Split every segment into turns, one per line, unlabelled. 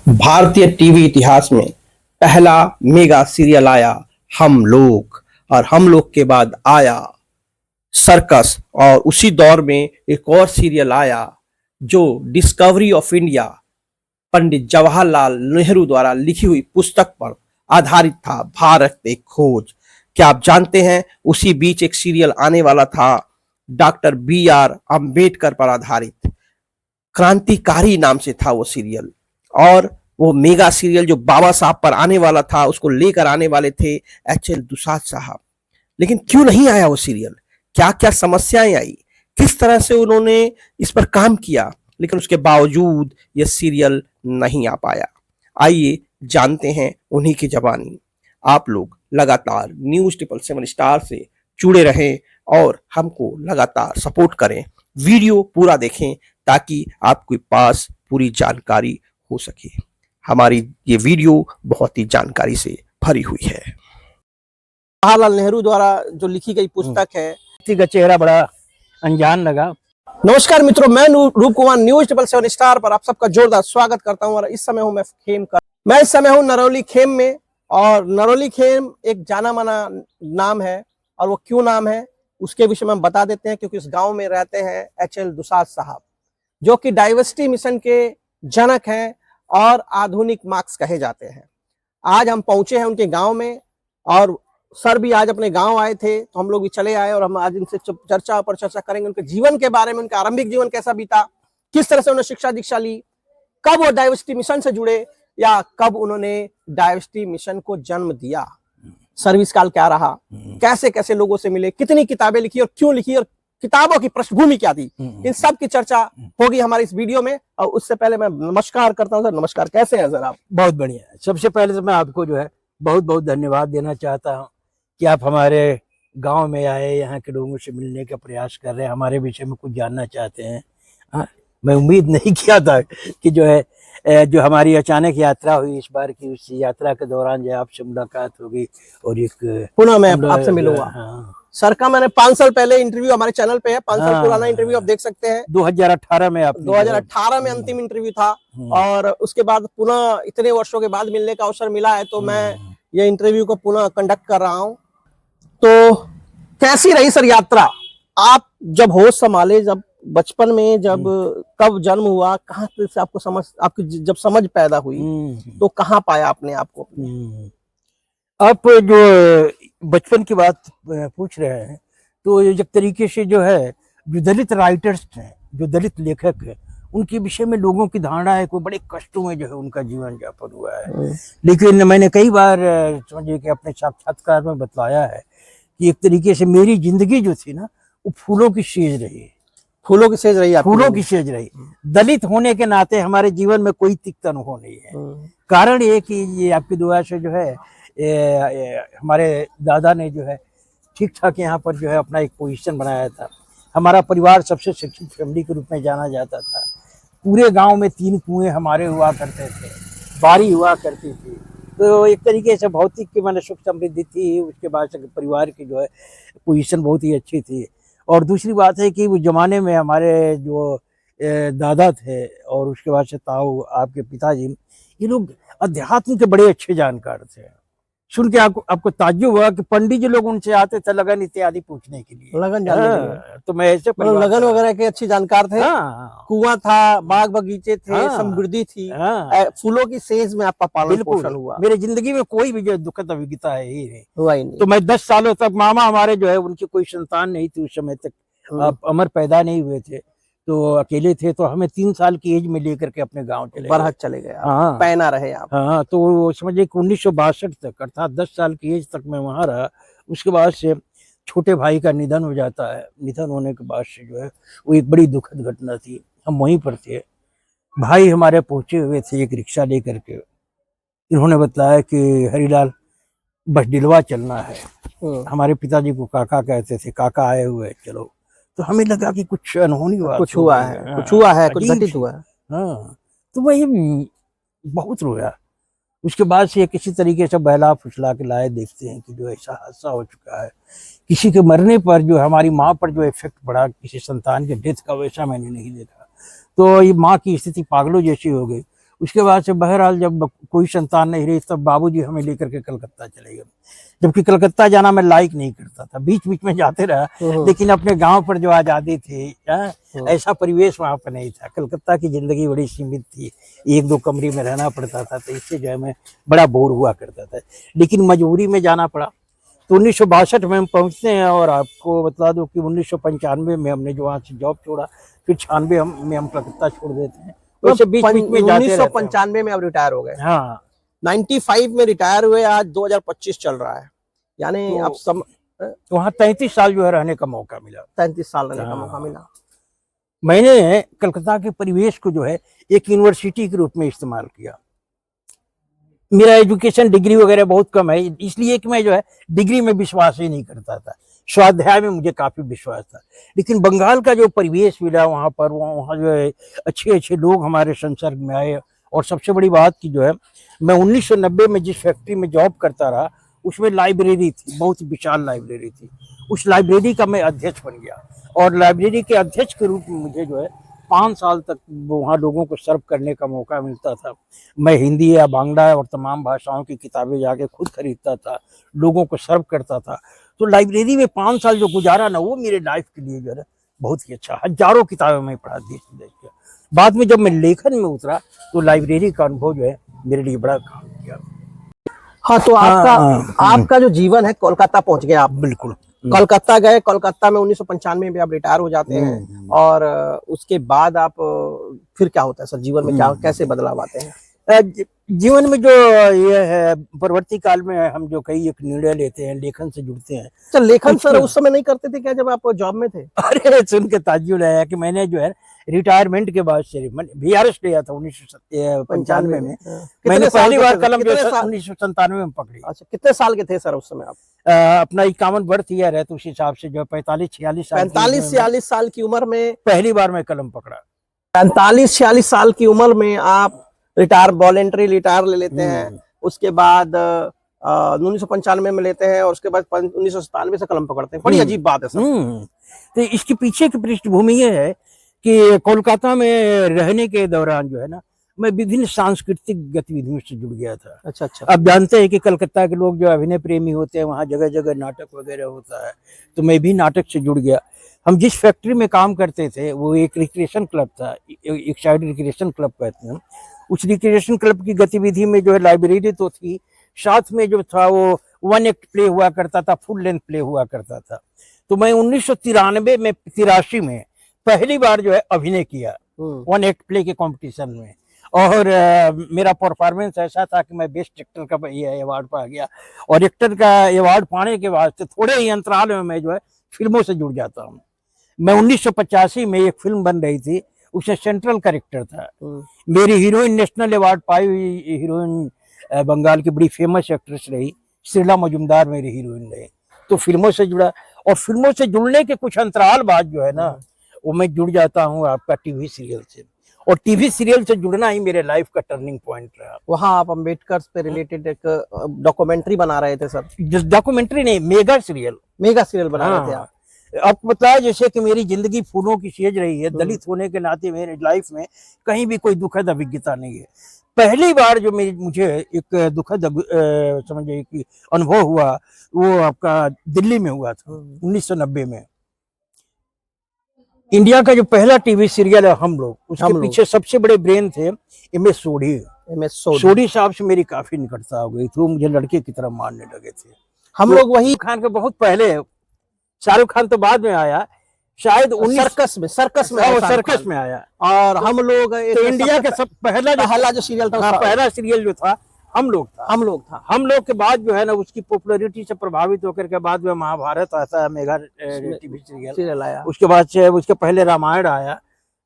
भारतीय टीवी इतिहास में पहला मेगा सीरियल आया हम लोग, और हम लोग के बाद आया सर्कस, और उसी दौर में एक और सीरियल आया जो discovery of India Pandit Jawaharlal Nehru द्वारा लिखी हुई पुस्तक पर आधारित था, भारत एक खोज। क्या आप जानते हैं उसी बीच एक सीरियल आने वाला था डॉक्टर बी.आर. अंबेडकर पर आधारित, क्रांतिकारी नाम से था वो सीरियल। और वो मेगा सीरियल जो बाबा साहब पर आने वाला था उसको लेकर आने वाले थे एच.एल. दुसाद साहब। लेकिन क्यों नहीं आया वो सीरियल, क्या क्या समस्याएं आई, किस तरह से उन्होंने इस पर काम किया, लेकिन उसके बावजूद ये सीरियल नहीं आ पाया। आइए जानते हैं उन्हीं की जबानी। आप लोग लगातार न्यूज 777 स्टार से जुड़े रहें और हमको लगातार सपोर्ट करें, वीडियो पूरा देखें ताकि आपके पास पूरी जानकारी हो सके। हमारी ये वीडियो बहुत ही जानकारी से भरी हुई है। जवाहरलाल नेहरू द्वारा जो लिखी गई पुस्तक है।
व्यक्ति का चेहरा बड़ा अनजान लगा।
नमस्कार मित्रों, मैं रूप कुमार न्यूज 777 स्टार पर आप सबका जोरदार स्वागत करता हूं। और इस समय हूं मैं इस समय हूं नरौली खेम में। और नरौली खेम एक जाना माना नाम है, और वो क्यों नाम है उसके विषय में हम बता देते हैं। क्योंकि इस गांव में रहते हैं एच.एल. दुसाद साहब, जो कि डाइवर्सिटी मिशन के जनक हैं और आधुनिक मार्क्स कहे जाते हैं। आज हम पहुंचे हैं उनके गांव में, और सर भी आज अपने गांव आए थे तो हम लोग भी चले आए, और हम आज इनसे चर्चा करेंगे उनके जीवन के बारे में, उनका आरंभिक जीवन कैसा बीता, किस तरह से उन्होंने शिक्षा दीक्षा ली, कब वो डाइवर्सिटी मिशन से जुड़े, या कब उन्होंने डाइवर्सिटी मिशन को जन्म दिया, सर्विस काल क्या रहा, कैसे कैसे लोगों से मिले, कितनी किताबें लिखी और क्यों लिखी, और किताबों की पृष्ठभूमि क्या थी, इन सब की चर्चा होगी हमारी इस वीडियो में। और उससे पहले मैं नमस्कार करता हूं। सर नमस्कार, कैसे हैं सर आप?
बहुत बढ़िया है। सबसे पहले तो मैं आपको जो है बहुत बहुत धन्यवाद देना चाहता हूँ कि आप हमारे गांव में आए, यहाँ के लोगों से मिलने का प्रयास कर रहे हैं, हमारे विषय में कुछ जानना चाहते हैं। हाँ, मैं उम्मीद नहीं किया था कि जो है जो हमारी अचानक यात्रा हुई इस बार की, उस यात्रा के दौरान जो आपसे मुलाकात होगी और एक
पुनः मैं आपसे मिलूंगा।
हाँ,
सर का मैंने 5 साल पहले इंटरव्यू हमारे चैनल पे है, 5 साल पुराना इंटरव्यू आप देख सकते हैं।
2018 में आप
2018 में अंतिम इंटरव्यू था, और उसके बाद पुनः इतने वर्षों के बाद मिलने का अवसर मिला है, तो मैं ये इंटरव्यू को पुनः कंडक्ट कर रहा हूँ। तो कैसी रही सर यात्रा? आप जब होश संभाले, जब बचपन में, जब कब जन्म हुआ, कहाँ से आपको आपकी जब समझ पैदा हुई, तो कहाँ पाया अपने आप को?
आप जो बचपन की बात पूछ रहे हैं, तो एक तरीके से जो है जो दलित राइटर्स हैं, जो दलित लेखक हैं, उनके विषय में लोगों की धारणा है कोई बड़े कष्टों में जो है उनका जीवन यापन हुआ है। लेकिन मैंने कई बार समझिए कि अपने साक्षात्कार में बतलाया है कि एक तरीके से मेरी जिंदगी जो थी ना, वो फूलों की सेज रही।
फूलों की सेज रही?
फूलों की सेज रही। दलित होने के नाते हमारे जीवन में कोई तिक्तता अनुभव नहीं है। कारण ये कि ये आपकी दुआ से जो है हमारे दादा ने जो है ठीक ठाक यहाँ पर जो है अपना एक पोजीशन बनाया था। हमारा परिवार सबसे शिक्षित फैमिली के रूप में जाना जाता था। पूरे गांव में 3 कुएं हमारे हुआ करते थे, बारी हुआ करती थी। तो एक तरीके से भौतिक की मैंने सुख समृद्धि थी, उसके बाद से परिवार की जो है पोजीशन बहुत ही अच्छी थी। और दूसरी बात है कि उस जमाने में हमारे जो दादा थे और उसके बाद से ताऊ आपके पिताजी, ये लोग अध्यात्म के बड़े अच्छे जानकार थे। सुन के आपको ताज्जुब हुआ कि पंडित जी लोग उनसे आते थे लगन इत्यादि पूछने के लिए,
लगन जानने के लिए।
तो मैं ऐसे
लगन वगैरह के अच्छी जानकार थे। कुआं था, बाग बगीचे थे, समृद्धि थी, फूलों की सेज में आपका पालन पोषण हुआ।
मेरी जिंदगी में कोई भी जो दुखद अभिज्ञता है ही नहीं
हुआ ही नहीं।
तो मैं 10 सालों तक, मामा हमारे जो है उनकी कोई संतान नहीं थी उस समय तक, अमर पैदा नहीं हुए थे, तो अकेले थे। तो हमें 3 साल की एज में लेकर के अपने गांव
बरहत चले गए।
हाँ,
पैना रहे आप।
हाँ, तो समझिए कि 1962 तक, अर्थात 10 साल की एज तक मैं वहाँ रहा। उसके बाद से छोटे भाई का निधन हो जाता है। निधन होने के बाद से जो है वो एक बड़ी दुखद घटना थी। हम वहीं पर थे, भाई हमारे पहुंचे हुए थे एक रिक्शा लेकर के। इन्होंने बताया कि हरीलाल बस डिलवा चलना है। हमारे पिताजी को काका कहते थे, काका आए हुए चलो। तो हमें लगा कि कुछ अनहोनी बात,
कुछ हुआ है, कुछ घटित हुआ है।
हाँ, तो वही बहुत रोया। उसके बाद से किसी तरीके से बहला फुसला के लाए, देखते हैं कि जो ऐसा हादसा हो चुका है। किसी के मरने पर जो हमारी माँ पर जो इफेक्ट पड़ा किसी संतान के डेथ का, वैसा मैंने नहीं देखा। तो ये माँ की स्थिति पागलों जैसी हो गई। उसके बाद से बहरहाल जब कोई संतान नहीं रही तब बाबूजी हमें लेकर के कलकत्ता चले गए, जबकि कलकत्ता जाना मैं लाइक नहीं करता था, बीच बीच में जाते रहा, लेकिन अपने गांव पर जो आज़ादी थी, ऐसा परिवेश वहाँ पर नहीं था। कलकत्ता की ज़िंदगी बड़ी सीमित थी, एक दो कमरे में रहना पड़ता था, तो इससे जो है मैं बड़ा बोर हुआ करता था, लेकिन मजबूरी में जाना पड़ा। तो 1962 में हम पहुँचते हैं, और आपको बता दो कि 1995 में हमने जो वहाँ से जॉब छोड़ा, फिर 96 में हम कलकत्ता छोड़ देते हैं। वैसे बीच बीच में जाते रहते हैं।
1995 में अब रिटायर हो गए।
हाँ,
95 में रिटायर हुए, आज 2025 चल रहा है, यानी
तो
अब
वहाँ 33 साल जो है रहने का मौका मिला।
33 साल रहने का मौका मिला।
मैंने कलकत्ता के परिवेश को जो है एक यूनिवर्सिटी के रूप में इस्तेमाल किया। मेरा एजुकेशन डिग्री वगैरह बहुत कम है, इसलिए कि मैं जो है डिग्री में विश्वास ही नहीं करता था, स्वाध्याय में मुझे काफी विश्वास था। लेकिन बंगाल का जो परिवेश मिला वहाँ पर, वहाँ जो है अच्छे अच्छे लोग हमारे संसर्ग में आए, और सबसे बड़ी बात की जो है, मैं 1990 में जिस फैक्ट्री में जॉब करता रहा उसमें लाइब्रेरी थी, बहुत विशाल लाइब्रेरी थी। उस लाइब्रेरी का मैं अध्यक्ष बन गया, और लाइब्रेरी के अध्यक्ष के रूप में मुझे जो है 5 साल तक वहाँ लोगों को सर्व करने का मौका मिलता था। मैं हिंदी या बांग्ला और तमाम भाषाओं की किताबें जाके खुद खरीदता था, लोगों को सर्व करता था। तो लाइब्रेरी में 5 साल जो गुजारा ना, वो मेरे लाइफ के लिए जो है बहुत ही अच्छा, हजारों किताबें मैं पढ़ा देश विदेश के। बाद में जब मैं लेखन में उतरा तो लाइब्रेरी का अनुभव जो है मेरे लिए बड़ा काम किया।
हाँ, तो आपका जो जीवन है, कोलकाता पहुंच गए आप।
बिल्कुल,
कोलकाता गए, कोलकाता में 1995 में आप रिटायर हो जाते हैं, और उसके बाद आप फिर क्या होता है सर जीवन में, क्या कैसे बदलाव आते हैं?
जीवन में जो ये है, परवर्ती काल में हम जो कई एक निर्णय लेते हैं, लेखन से जुड़ते हैं।
सर लेखन सर उस समय नहीं करते थे क्या, जब आप जॉब में थे?
अरे सुन के ताज्जुब आया कि मैंने जो है रिटायरमेंट के बाद से VRS लिया था 1995 में। मैंने पहली बार कलम जो 1997 में पकड़ी।
अच्छा, कितने साल के थे सर उस समय आप?
अपना 51 बर्थ ईयर है, तो उस हिसाब से जो 45-46 साल
45-46 साल की उम्र में
पहली बार मैं कलम पकड़ा।
45-46 साल की उम्र में आप वॉलेंटरी रिटायर ले लेते हैं, उसके बाद 1995 में लेते हैं, और उसके बाद 1997 से कलम पकड़ते हैं। बड़ी अजीब बात है सर।
तो इसके पीछे की पृष्ठभूमि ये है कि कोलकाता में रहने के दौरान जो है ना, मैं विभिन्न सांस्कृतिक गतिविधियों से जुड़ गया था।
अच्छा अच्छा।
आप जानते हैं कि कलकत्ता के लोग जो अभिनय प्रेमी होते हैं, वहाँ जगह जगह नाटक वगैरह होता है, तो मैं भी नाटक से जुड़ गया। हम जिस फैक्ट्री में काम करते थे वो एक रिक्रिएशन क्लब था, एक साइड रिक्रिएशन क्लब कहते हैं। उस रिक्रिएशन क्लब की गतिविधि में जो है लाइब्रेरी तो थी, साथ में जो था वो 1 एक्ट प्ले हुआ करता था, फुल लेंथ प्ले हुआ करता था। तो मैं 1993 में 83 में पहली बार जो है अभिनय किया 1 एक्ट प्ले के कंपटीशन में, और मेरा परफॉर्मेंस ऐसा था कि मैं बेस्ट एक्टर का ये अवार्ड पा गया। और एक्टर का अवार्ड पाने के बाद से थोड़े ही अंतराल में मैं जो है फिल्मों से जुड़ जाता हूँ। मैं 1985 में एक फिल्म बन रही थी, उसमें सेंट्रल कैरेक्टर था। मेरी हीरोइन नेशनल अवार्ड पाई हुई हीरोइन बंगाल की बड़ी फेमस एक्ट्रेस रही, श्रीला मजुमदार मेरी हीरोइन रही। तो फिल्मों से जुड़ा, और फिल्मों से जुड़ने के कुछ अंतराल बाद जो है ना, वो मैं जुड़ जाता हूँ आपका टीवी सीरियल से, और टीवी सीरियल से जुड़ना ही मेरे लाइफ का टर्निंग पॉइंट रहा।
वहाँ आप अम्बेडकर पे रिलेटेड एक डॉक्यूमेंट्री बना रहे थे सर?
डॉक्यूमेंट्री नहीं, मेगा सीरियल बना रहे थे आप। आपको पता है जैसे कि मेरी जिंदगी फूलों की सेज रही है, दलित होने के नाते मेरे लाइफ में कहीं भी कोई दुखद अभिज्ञता नहीं है। पहली बार जो मुझे एक दुखद समझिए कि अनुभव हुआ, वो आपका दिल्ली में हुआ था 1990 में। इंडिया का जो पहला टीवी सीरियल है हम लोग, उसके पीछे सबसे बड़े ब्रेन थे MS सोढ़ी। सोढ़ी साहब से मेरी काफी निकटता हो गई थी, वो मुझे लड़के की तरह मारने लगे थे। हम लोग वही खान के बहुत पहले, शाहरुख खान तो बाद में आया, शायद सर्कस में आया।
और हम लोग
तो इंडिया का सब पहला जो सीरियल था, पहला सीरियल जो था हम लोग के बाद जो है ना, उसकी पॉपुलैरिटी से प्रभावित होकर के बाद में महाभारत आता है, मेगा टीवी सीरियल आया। उसके बाद से उसके पहले रामायण आया।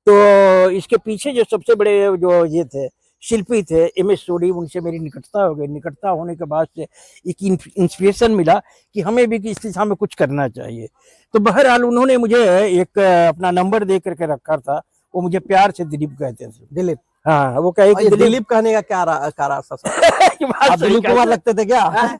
तो इसके पीछे जो सबसे बड़े जो ये थे शिल्पी थे MS सोढ़ी, उनसे मेरी निकटता हो गई। निकटता होने के बाद से एक इंस्पिरेशन मिला कि हमें भी इस दिशा में कुछ करना चाहिए। तो बहरहाल उन्होंने मुझे एक अपना नंबर दे करके रखा था, वो मुझे प्यार से दिलीप कहते थे।
दिलीप?
हाँ, वो कहे कि
दिलीप कहने का क्या रास्ता सर? आप दिलीप कुमार लगते थे क्या?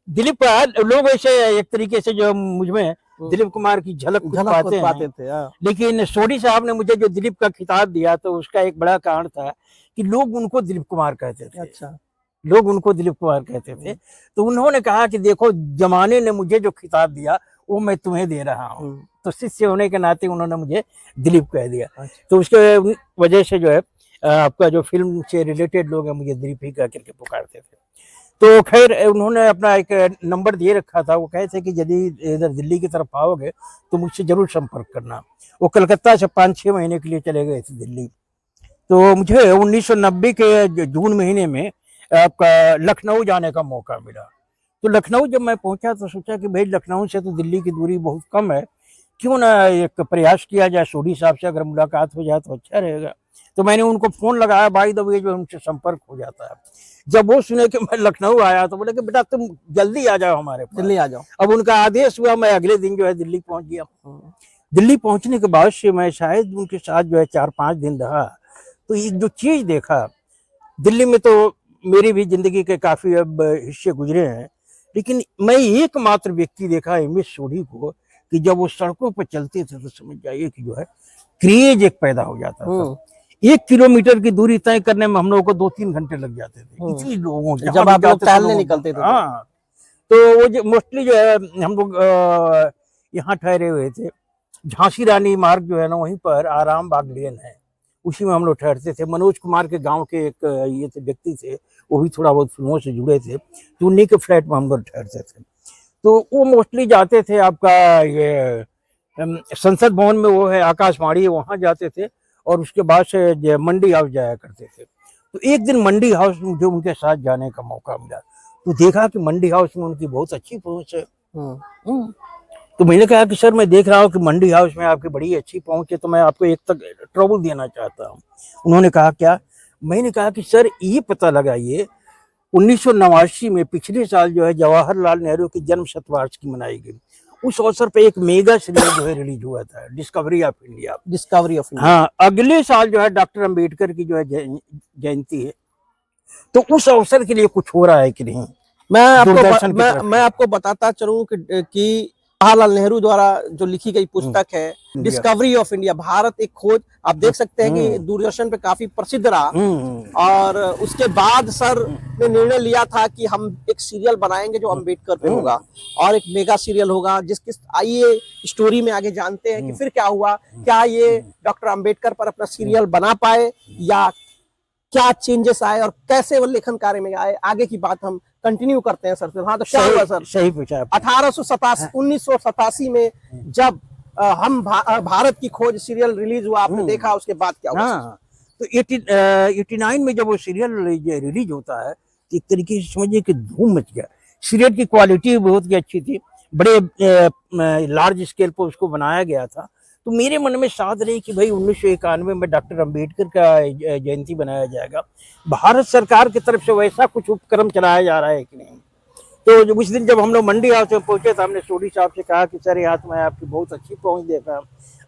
दिलीप लोग ऐसे एक तरीके से जो मुझमें दिलीप कुमार की झलक कुछ
झलक
पाते
पाते
हैं।
थे। हाँ।
लेकिन सोडी साहब ने मुझे जो दिलीप का खिताब दिया तो उसका एक बड़ा कारण था कि लोग उनको दिलीप कुमार कहते थे।
अच्छा।
लोग उनको दिलीप कुमार कहते थे। तो उन्होंने कहा कि देखो, जमाने ने मुझे जो खिताब दिया वो मैं तुम्हें दे रहा हूँ। तो शिष्य होने के नाते उन्होंने मुझे दिलीप कह दिया।
अच्छा।
तो उसके वजह से जो है आपका जो फिल्म से रिलेटेड लोग हैं मुझे दिलीप ही कह करके पुकारते थे। तो खैर उन्होंने अपना एक नंबर दिए रखा था। वो कहे थे कि यदि इधर दिल्ली की तरफ आओगे तो मुझसे जरूर संपर्क करना। वो कलकत्ता से 5-6 महीने के लिए चले गए थे दिल्ली। तो मुझे 1990 के जून महीने में आपका लखनऊ जाने का मौका मिला। तो लखनऊ जब मैं पहुंचा तो सोचा कि भाई लखनऊ से तो दिल्ली की दूरी बहुत कम है, क्यों ना एक प्रयास किया जाए, सोडी साहब से अगर मुलाकात हो जाए तो अच्छा रहेगा। तो मैंने उनको फोन लगाया, बाय द वे जो उनसे संपर्क हो जाता है। जब वो सुने कि मैं लखनऊ आया तो बोले कि बेटा तुम जल्दी आ जाओ हमारे पास।
दिल्ली आ जाओ।
अब उनका आदेश हुआ, मैं अगले दिन जो है दिल्ली पहुंच गया। दिल्ली पहुंचने के बाद से मैं शायद उनके साथ जो है 4-5 दिन रहा। तो एक जो चीज देखा दिल्ली में, तो मेरी भी जिंदगी के काफी अब हिस्से गुजरे हैं, लेकिन मैं एकमात्र व्यक्ति देखा एमएस सोढी को कि जब वो सड़कों पर चलते थे तो समझ जाइए कि जो है क्रेज एक पैदा हो जाता था। 1 किलोमीटर की दूरी तय करने में हम लोगों को 2-3 घंटे लग जाते थे, इतनी लोगों
जब आप लोग टहलने निकलते थे।
हाँ, तो वो जो मोस्टली जो है हम लोग यहाँ ठहरे हुए थे। झांसी रानी मार्ग जो है ना, वहीं पर आराम बाग लेन है, उसी में हम लोग ठहरते थे। मनोज कुमार के गांव के एक ये थे व्यक्ति थे, वो भी थोड़ा बहुत फिल्मों से जुड़े थे, तो उन्हीं के फ्लैट में हम लोग ठहरते थे। तो वो मोस्टली जाते थे आपका ये संसद भवन में वो है आकाशवाणी, वहां जाते थे, और उसके बाद से मंडी हाउस जाया करते थे। तो एक दिन मंडी हाउस में मुझे उनके साथ जाने का मौका मिला, तो देखा कि मंडी हाउस में उनकी बहुत अच्छी पहुंच है। तो मैंने कहा कि सर मैं देख रहा हूँ कि मंडी हाउस में आपकी बड़ी अच्छी पहुंच है, तो मैं आपको एक तक ट्रबल देना चाहता हूँ। उन्होंने कहा क्या? मैंने कहा कि सर ये पता लगाइए 1989 में पिछले साल जो है जवाहरलाल नेहरू की जन्म शतवार्ष की मनाई गई। उस अवसर पे एक मेगा सीरियल जो है रिलीज हुआ था, discovery of India.
Discovery of India.
हाँ, अगले साल जो है डॉक्टर अंबेडकर की जो है जयंती है, तो उस अवसर के लिए कुछ हो रहा है कि नहीं?
मैं आपको बताता चलूं कि जवाहरलाल नेहरू द्वारा जो लिखी गई पुस्तक है डिस्कवरी ऑफ इंडिया, भारत एक खोज, आप देख सकते हैं कि दूरदर्शन पे काफी प्रसिद्ध रहा। और उसके बाद सर ने निर्णय लिया था कि हम एक सीरियल बनाएंगे जो अंबेडकर पे होगा, और एक मेगा सीरियल होगा जिसकी आइए स्टोरी में आगे जानते हैं कि फिर क्या हुआ, क्या ये डॉक्टर अंबेडकर पर अपना सीरियल बना पाए या क्या चेंजेस आए और कैसे वो लेखन कार्य में आए, आगे की बात हम कंटिन्यू करते हैं सर। हाँ, तो क्या हुआ सर?
सही पूछा।
1987 में जब हम भारत की खोज सीरियल रिलीज हुआ, आपने देखा, उसके बाद क्या हुआ?
हाँ, तो 89 में जब वो सीरियल रिलीज होता है तो एक तरीके से समझिए कि धूम मच गया। सीरियल की क्वालिटी बहुत ही अच्छी थी, बड़े लार्ज स्केल पर उसको बनाया गया था। तो मेरे मन में साध रही कि भाई 1991 में डॉक्टर अंबेडकर का जयंती बनाया जाएगा, भारत सरकार की तरफ से वैसा कुछ उपक्रम चलाया जा रहा है कि नहीं। तो उस दिन जब हम लोग मंडी हाउस में पहुंचे तो हमने सोडी साहब से कहा कि सर यहाँ तो मैं आपकी बहुत अच्छी पहुंच देखा,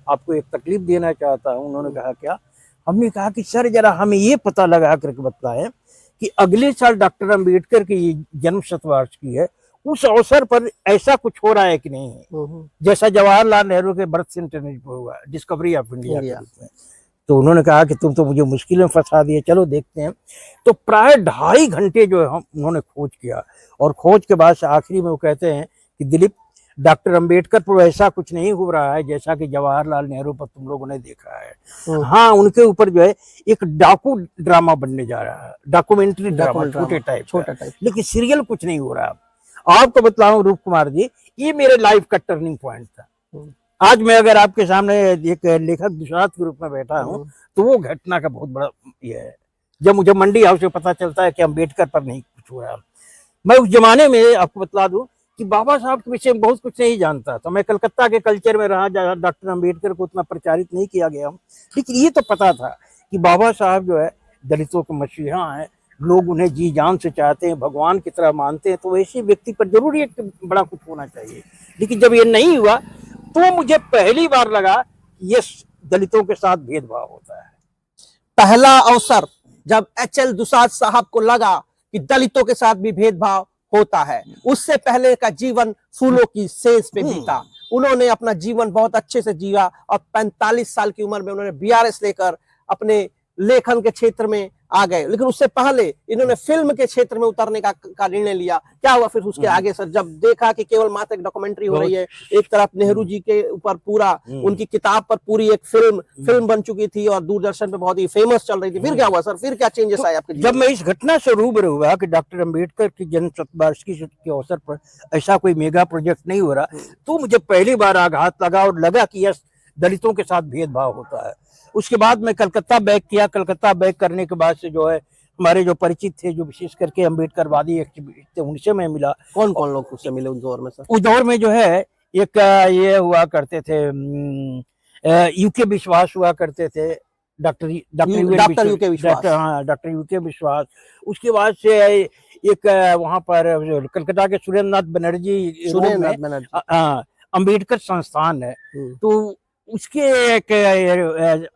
आपको एक तकलीफ देना चाहता हूँ। उन्होंने कहा क्या? हमने कहा कि सर जरा हमें ये पता लगा करके बताएं कि अगले साल डॉक्टर अंबेडकर की जन्म शतवार्ष की है, उस अवसर पर ऐसा कुछ हो रहा है कि नहीं, जैसा जवाहरलाल नेहरू के बर्थ सेंटेनरी पर हुआ, डिस्कवरी ऑफ इंडिया के रूप में। तो उन्होंने कहा कि तुम तो मुझे मुश्किल में फंसा दिए, चलो देखते हैं। तो प्राय 2.5 घंटे जो है उन्होंने खोज किया, और खोज के बाद से आखिरी में वो कहते हैं कि दिलीप, डॉक्टर अंबेडकर पर वैसा कुछ नहीं हो रहा है जैसा कि जवाहरलाल नेहरू पर तुम लोगों ने देखा है। हाँ, उनके ऊपर जो है एक डाकू ड्रामा बनने जा रहा है, डॉक्यूमेंट्री ड्रामा, छोटे टाइप, लेकिन सीरियल कुछ नहीं हो रहा। आपको बतलाऊं रूप कुमार जी, ये मेरे लाइफ का टर्निंग पॉइंट था। आज मैं अगर आपके सामने एक लेखक विश्वास के रूप में बैठा हूँ तो वो घटना का बहुत बड़ा ये है, जब मुझे मंडी हाउस से पता चलता है कि अंबेडकर पर नहीं कुछ हो रहा। मैं उस जमाने में आपको बतला दूं कि बाबा साहब के विषय में बहुत कुछ नहीं जानता था। मैं कलकत्ता के कल्चर में रहा जहाँ डॉक्टर अंबेडकर को उतना प्रचारित नहीं किया गया, लेकिन ये तो पता था कि बाबा साहब जो है दलितों के मसीहा हैं, लोग उन्हें जी जान से चाहते हैं, भगवान की तरह मानते हैं, तो वैसे व्यक्ति पर जरूर एक बड़ा कुछ होना चाहिए। लेकिन जब ये नहीं हुआ तो मुझे पहली बार लगा ये दलितों के साथ भेदभाव होता है।
पहला अवसर जब एच.एल. दुसाद साहब को लगा कि दलितों के साथ भी भेदभाव होता है, उससे पहले का जीवन फूलों की सेज पे बीता, उन्होंने अपना जीवन बहुत अच्छे से जिया और 45 साल की उम्र में उन्होंने बीआरएस लेकर अपने लेखन के क्षेत्र में आ गए। लेकिन उससे पहले इन्होंने फिल्म के क्षेत्र में उतरने का निर्णय लिया। क्या हुआ फिर उसके आगे सर, जब देखा कि केवल मात्र एक डॉक्यूमेंट्री हो रही है, एक तरफ नेहरू जी के ऊपर पूरा उनकी किताब पर पूरी एक फिल्म बन चुकी थी और दूरदर्शन पे बहुत ही फेमस चल रही थी, फिर क्या हुआ सर, फिर क्या चेंजेस आए आपके जीवन
जब मैं इस घटना से रूबरू हुआ कि डॉक्टर अंबेडकर की जन्म शतवार्षिकी के अवसर पर ऐसा कोई मेगा प्रोजेक्ट नहीं हो रहा, तो मुझे पहली बार आघात लगा और लगा कि यह दलितों के साथ भेदभाव होता है। उसके बाद मैं कलकत्ता बैक किया। कलकत्ता बैक करने के बाद से जो है हमारे जो परिचित थे, जो विशेष करके अम्बेडकरवादी एक्टिविस्ट थे, उनसे मैं मिला।
कौन कौन लोग उससे मिले उस दौर में सर?
उस दौर में जो है एक ये हुआ करते थे, यूके विश्वास हुआ करते थे, डॉक्टर
यूके विश्वास,
हाँ डॉक्टर यूके विश्वास। उसके बाद से एक वहां पर कलकत्ता के सुरेंद्रनाथ बनर्जी अम्बेडकर संस्थान है, तो उसके एक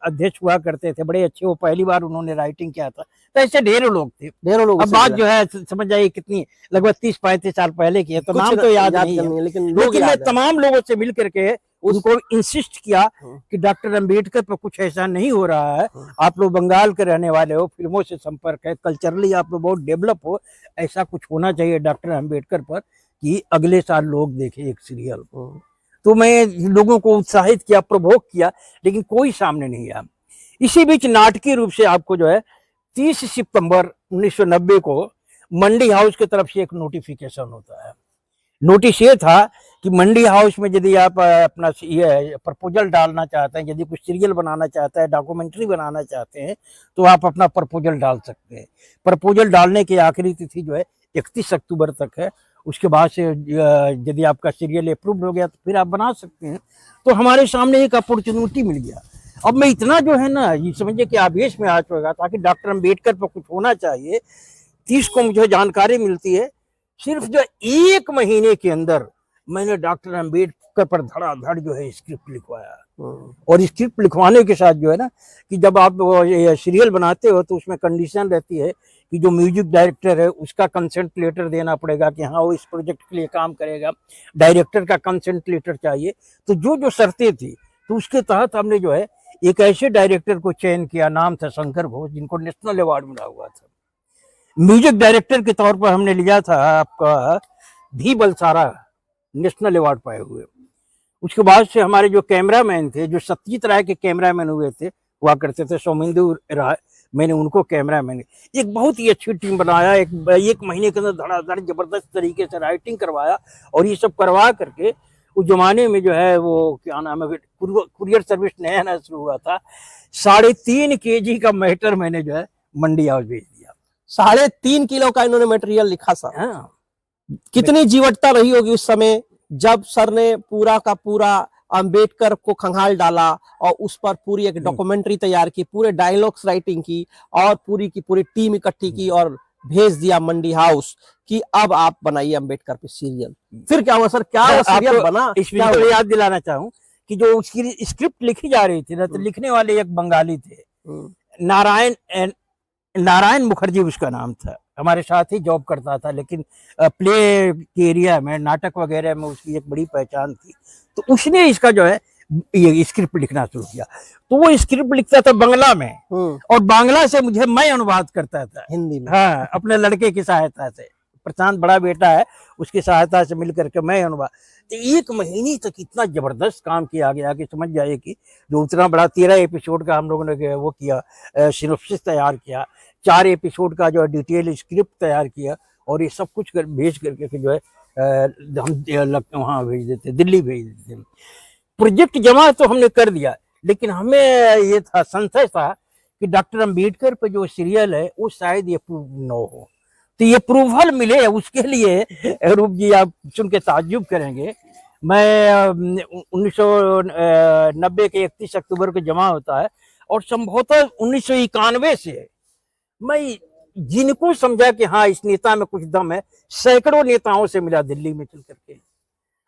अध्यक्ष हुआ करते थे, बड़े अच्छे। वो पहली बार उन्होंने राइटिंग किया था। तो ऐसे ढेरों लोग थे, ढेरों लोग। अब बात जो है समझ जाइए कितनी, लगभग 30-35 साल पहले की है, तो नाम तो याद नहीं है, लेकिन मैं तमाम लोगों से मिल करके उनको इंसिस्ट किया कि डॉक्टर अंबेडकर पर कुछ ऐसा नहीं हो रहा है, आप लोग बंगाल के रहने वाले हो, फिल्मों से संपर्क है, कल्चरली आप लोग बहुत डेवलप हो, ऐसा कुछ होना चाहिए डॉक्टर अंबेडकर पर कि अगले साल लोग देखें एक सीरियल। तो मैं लोगों को उत्साहित किया, प्रवोक किया, लेकिन कोई सामने नहीं आया। इसी बीच नाटकीय रूप से आपको जो है 30 सितंबर 1990 को मंडी हाउस की तरफ से एक नोटिफिकेशन होता है। नोटिस ये था कि मंडी हाउस में यदि आप अपना ये प्रपोजल डालना चाहते हैं, यदि कुछ सीरियल बनाना चाहते हैं, डॉक्यूमेंट्री बनाना चाहते हैं, तो आप अपना प्रपोजल डाल सकते हैं। प्रपोजल डालने की आखिरी तिथि जो है 31 अक्टूबर तक है। उसके बाद से यदि आपका सीरियल अप्रूव हो गया तो फिर आप बना सकते हैं। तो हमारे सामने एक अपॉर्चुनिटी मिल गया। अब मैं इतना जो है ना, ये समझिए कि आवेश में आ चुका था कि डॉक्टर अंबेडकर पर कुछ होना चाहिए। 30 को मुझे जानकारी मिलती है, सिर्फ जो 1 महीने के अंदर मैंने डॉक्टर अंबेडकर पर धड़ाधड़ जो है स्क्रिप्ट लिखवाया। और स्क्रिप्ट लिखवाने के साथ जो है ना, कि जब आप सीरियल बनाते हो तो उसमें कंडीशन रहती है कि जो म्यूजिक डायरेक्टर है उसका कंसेंट लेटर देना पड़ेगा कि हाँ वो इस प्रोजेक्ट के लिए काम करेगा, डायरेक्टर का कंसेंट लेटर चाहिए। तो जो शर्तें थी, तो उसके तहत हमने जो है एक ऐसे डायरेक्टर को चयन किया, नाम था शंकर घोष, जिनको नेशनल अवार्ड मिला हुआ था। म्यूजिक डायरेक्टर के तौर पर हमने लिया था आपका भी बलसारा, नेशनल अवार्ड पाए हुए। उसके बाद से हमारे जो कैमरामैन थे, जो सत्यजीत राय के कैमरामैन हुए थे, हुआ करते थे सौमिंदु राय, मैंने उनको कैमरामैन, एक बहुत ही अच्छी टीम बनाया। एक महीने के अंदर धड़ाधड़ जबरदस्त तरीके से राइटिंग करवाया। और ये सब करवा करके उस जमाने में जो है वो क्या नाम है, कुरियर सर्विस नया नया शुरू हुआ था, 3.5 kg का मैटर मैंने जो है मंडी हाउस भेज दिया।
3.5 किलो का इन्होंने मटेरियल लिखा सर।
हाँ,
कितनी जीवटता रही होगी उस समय जब सर ने पूरा का पूरा अंबेडकर को खंगाल डाला और उस पर पूरी एक डॉक्यूमेंट्री तैयार की, पूरे डायलॉग्स राइटिंग की और पूरी की पूरी टीम इकट्ठी की और भेज दिया मंडी हाउस कि अब आप बनाइए अंबेडकर पे सीरियल। फिर क्या हुआ सर, क्या वो सीरियल बना?
इसमें याद दिलाना चाहूँ कि जो उसकी स्क्रिप्ट लिखी जा रही थी ना, तो लिखने वाले एक बंगाली थे, नारायण मुखर्जी उसका नाम था, हमारे साथ ही जॉब करता था, लेकिन प्ले के एरिया में, नाटक वगैरह में उसकी एक बड़ी पहचान थी। तो उसने इसका जो है ये स्क्रिप्ट लिखना शुरू किया। तो वो स्क्रिप्ट लिखता था बांग्ला में, और बांग्ला से मैं अनुवाद करता था हिंदी में। हाँ, अपने लड़के की सहायता से, प्रशांत बड़ा बेटा है, उसकी सहायता से मिलकर के मैं अनुवाद। तो 1 महीने तक इतना जबरदस्त काम किया गया कि समझ जाइए कि जो उतना बड़ा 13 एपिसोड का हम लोगों ने वो किया, सिनॉप्सिस तैयार किया, 4 एपिसोड का जो है डिटेल स्क्रिप्ट तैयार किया, और ये सब कुछ भेज करके जो है हम वहाँ भेज देते, दिल्ली भेज देते। प्रोजेक्ट जमा तो हमने कर दिया, लेकिन हमें ये था, संशय था कि डॉक्टर अंबेडकर पे जो सीरियल है वो शायद ये अप्रूव न हो। तो ये अप्रूवल मिले, उसके लिए रूप जी आप सुन के ताज्जुब करेंगे, मैं 1990 के 31 अक्टूबर को जमा होता है, और संभवतः 1991 से मैं जिनको समझा कि हाँ इस नेता में कुछ दम है, सैकड़ों नेताओं से मिला दिल्ली में चल करके।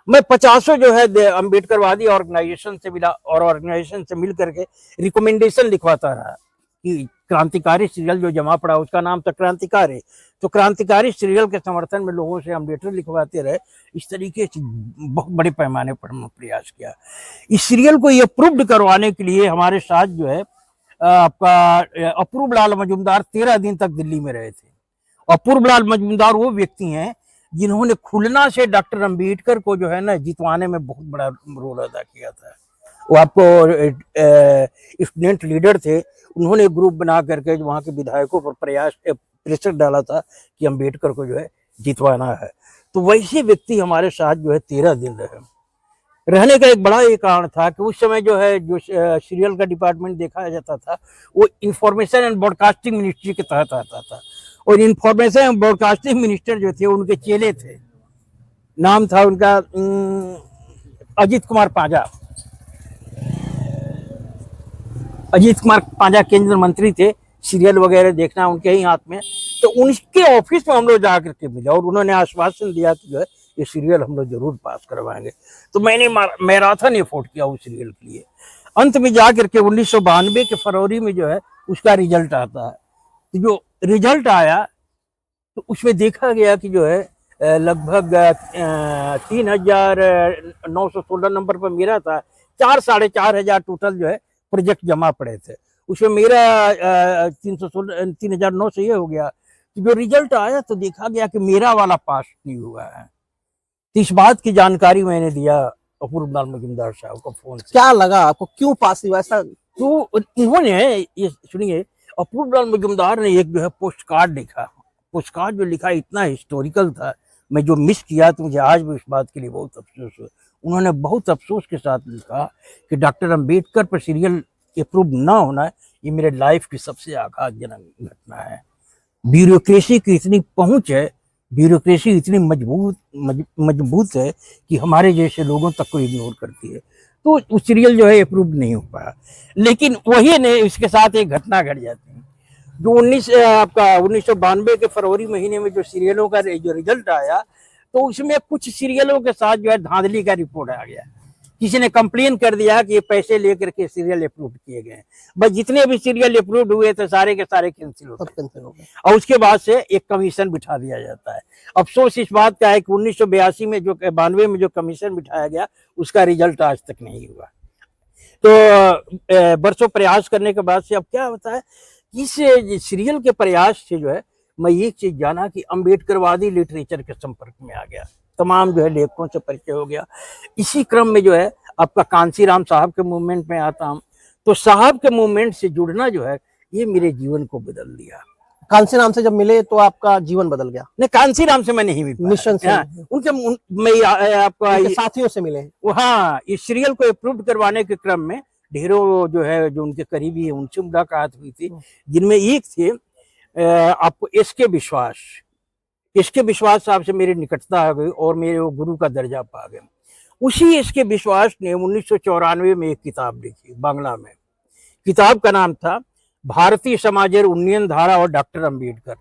मैं 50 जो है अंबेडकरवादी ऑर्गेनाइजेशन से मिला, और ऑर्गेनाइजेशन से मिल करके रिकमेंडेशन लिखवाता रहा कि क्रांतिकारी सीरियल जो जमा पड़ा उसका नाम था क्रांतिकारी, तो क्रांतिकारी सीरियल के समर्थन में लोगों से हम लेटर लिखवाते रहे। इस तरीके से बहुत बड़े पैमाने पर हमने प्रयास किया। इस सीरियल को ये अप्रूव्ड करवाने के लिए हमारे साथ जो है आपका अपूर्व लाल मजूमदार 13 दिन तक दिल्ली में रहे थे। अपूर्व लाल मजूमदार वो व्यक्ति हैं जिन्होंने खुलना से डॉक्टर अम्बेडकर को जो है ना जितवाने में बहुत बड़ा रोल अदा किया था। वो आपको स्टूडेंट लीडर थे, उन्होंने ग्रुप बना करके वहाँ के विधायकों पर प्रेशर डाला था कि अम्बेडकर को जो है जितवाना है। तो वैसे व्यक्ति हमारे साथ जो है 13 दिन रहने का एक बड़ा ये कारण था कि उस समय जो है जो सीरियल का डिपार्टमेंट देखा जाता था वो इंफॉर्मेशन एंड ब्रॉडकास्टिंग मिनिस्ट्री के तहत आता था, और इंफॉर्मेशन एंड ब्रॉडकास्टिंग मिनिस्टर जो थे उनके चेले थे, नाम था उनका अजीत कुमार पांजा। अजीत कुमार पांजा केंद्र मंत्री थे, सीरियल वगैरह देखना उनके ही हाथ में। तो उनके ऑफिस में हम लोग जा करके मिले और उन्होंने आश्वासन दिया कि जो है ये सीरियल हम लोग जरूर पास करवाएंगे। तो मैंने मैराथन एफोर्ट किया उस सीरियल के लिए। अंत में जा करके 1992 के फरवरी में जो है उसका रिजल्ट आता है। तो जो रिजल्ट आया तो उसमें देखा गया कि जो है लगभग 3,916 नंबर पर मेरा था। 4,500 टोटल जो है प्रोजेक्ट जमा पड़े थे, उसमें मेरा 3,900 से ये हो गया। तो जो रिजल्ट आया तो देखा गया कि मेरा वाला पास नहीं हुआ है। तो इस बात की जानकारी मैंने दिया अपूर्व लाल मजूमदार साहब को फोन से।
क्या लगा आपको, क्यों पास हुआ ऐसा?
तो उन्होंने ये सुनिए, अपूर्व लाल मजूमदार ने एक जो है पोस्ट कार्ड लिखा। पोस्ट कार्ड जो लिखा इतना हिस्टोरिकल था, मैं जो मिस किया तो मुझे आज भी इस बात के लिए बहुत अफसोस हुआ। उन्होंने बहुत अफसोस के साथ लिखा कि डॉक्टर अम्बेडकर पर सीरियल अप्रूव ना होना ये मेरे लाइफ की सबसे आघातजनक घटना है। ब्यूरोक्रेसी की इतनी पहुंच है, ब्यूरोक्रेसी इतनी मजबूत है कि हमारे जैसे लोगों तक को इग्नोर करती है। तो वो सीरियल जो है अप्रूव नहीं हो पाया। लेकिन वही ने इसके साथ एक घटना घट जाती है। जो 1992 के फरवरी महीने में जो सीरियलों का जो रिजल्ट आया तो उसमें कुछ सीरियलों के साथ जो है धांधली का रिपोर्ट आ गया। किसी ने कंप्लेन कर दिया कि ये पैसे लेकर के सीरियल अप्रूव किए गए। बस जितने भी सीरियल अप्रूव हुए थे सारे के सारे कैंसिल हो गए और उसके बाद से एक कमीशन बिठा दिया जाता है। अफसोस इस बात का है कि 1982 में जो 92 में जो कमीशन बिठाया गया उसका रिजल्ट आज तक नहीं हुआ। तो बरसों प्रयास करने के बाद से अब क्या होता है, इस सीरियल के प्रयास से जो है मैं एक चीज जाना कि अम्बेडकरवादी लिटरेचर के संपर्क में आ गया, तमाम जो है लेखकों से परिचय हो गया। इसी क्रम में जो है आपका कांसीराम साहब के मूवमेंट में आता हूँ। तो साहब के मूवमेंट से जुड़ना जो है ये मेरे जीवन को बदल दिया।
कांसीराम से जब मिले तो आपका जीवन बदल गया?
नहीं, कांसीराम से मैं नहीं मिल पाया।
मिशन से?
मैं आपका
साथियों से मिले?
हाँ, इस सीरियल को अप्रूव करवाने के क्रम में ढेरों जो है जो उनके करीबी है उनसे मुलाकात हुई थी, जिनमें एक थे आपको एसके विश्वास साहब से मेरी निकटता आ गई और मेरे वो गुरु का दर्जा पा गए। उसी एसके विश्वास ने 1994 में एक किताब लिखी बांग्ला में। किताब का नाम था भारतीय समाजेर उन्नयन धारा और डॉक्टर अम्बेडकर।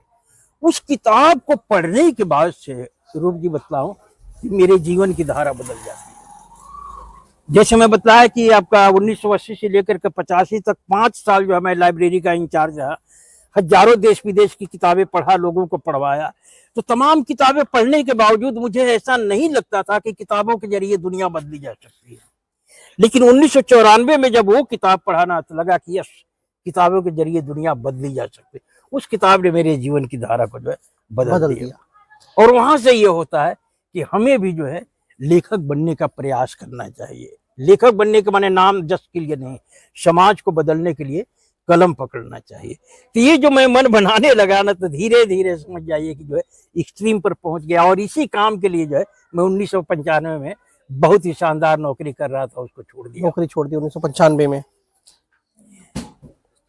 उस किताब को पढ़ने के बाद से रूप जी बतलाऊं कि मेरे जीवन की धारा बदल जाती है। जैसे मैं बताया कि आपका 1980 से लेकर के 85 तक 5 साल जो है मैं लाइब्रेरी का इंचार्ज रहा। हजारों देश विदेश की किताबें पढ़ा, लोगों को पढ़वाया। तो तमाम किताबें पढ़ने के बावजूद मुझे ऐसा नहीं लगता था कि किताबों के जरिए दुनिया बदली जा सकती है। लेकिन 1994 में जब वो किताब पढ़ाना तो लगा कि यस, किताबों के जरिए दुनिया बदली जा सकती है। उस किताब ने मेरे जीवन की धारा को जो है बदल दिया। और वहां से ये होता है कि हमें भी जो है लेखक बनने का प्रयास करना चाहिए। लेखक बनने के माने नाम जस के लिए नहीं, समाज को बदलने के लिए कलम पकड़ना चाहिए। तो ये जो मैं मन बनाने लगा ना तो धीरे धीरे समझ जाइए कि जो है एक्सट्रीम पर पहुंच गया। और इसी काम के लिए जो है मैं 1995 में बहुत ही शानदार नौकरी कर रहा था, उसको छोड़ दिया।
नौकरी छोड़ दी 1995 में।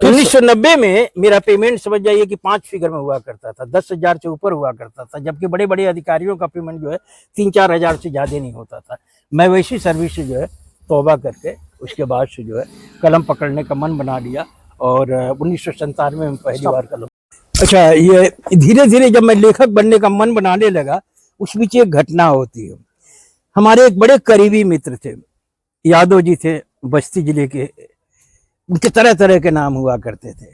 1990 में मेरा पेमेंट समझ जाइए कि 5 फिगर में हुआ करता था, 10,000 से ऊपर हुआ करता था, जबकि बड़े बड़े अधिकारियों का पेमेंट जो है 3-4 हजार से ज्यादा नहीं होता था। मैं वैसी सर्विस से जो है तौबा करके उसके बाद से जो है कलम पकड़ने का मन बना लिया और 1997 में पहली बार कलम। अच्छा, ये धीरे धीरे जब मैं लेखक बनने का मन बनाने लगा उस बीच एक घटना होती है। हमारे एक बड़े करीबी मित्र थे, यादव जी थे, बस्ती जिले के। उनके तरह तरह के नाम हुआ करते थे।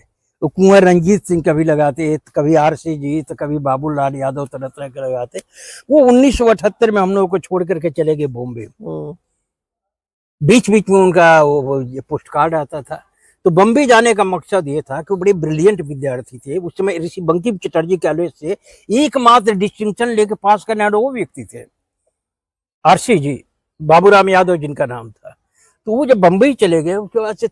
तो कुंवर रंजीत सिंह कभी लगाते, तो कभी आरसी जी, तो कभी बाबूलाल यादव, तरह तरह के लगाते। वो 1978 में हम लोगों को छोड़ करके चले गए बॉम्बे। बीच बीच में उनका वो ये पोस्ट कार्ड आता था। तो बम्बई जाने का मकसद ये था कि वो बड़े ब्रिलियंट विद्यार्थी थे। उस समय ऋषि बंकिम चटर्जी कॉलेज से एकमात्र डिस्टिंक्शन लेके पास करने वाले वो व्यक्ति थे, आरसी जी, बाबूराम यादव जिनका नाम था। तो वो जब बम्बई चले गए, उसके बाद से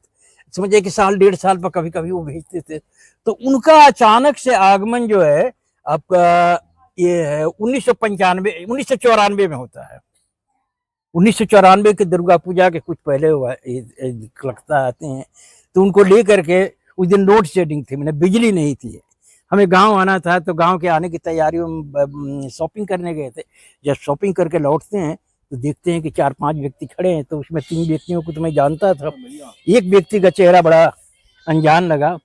समझे कि साल 1.5 साल पर कभी कभी वो भेजते थे। तो उनका अचानक से आगमन जो है आपका ये है 1994 में होता है। 1994 के दुर्गा पूजा के कुछ पहले हुआ लगता आते हैं। तो उनको लेकर के उस दिन लोड शेडिंग थी, मैंने बिजली नहीं थी, हमें गांव आना था। तो गांव के आने की तैयारियों में शॉपिंग करने गए थे। जब शॉपिंग करके लौटते हैं तो देखते हैं कि 4-5 व्यक्ति खड़े हैं। तो उसमें 3 व्यक्तियों को तो मैं जानता था, एक व्यक्ति का चेहरा बड़ा अनजान लगा।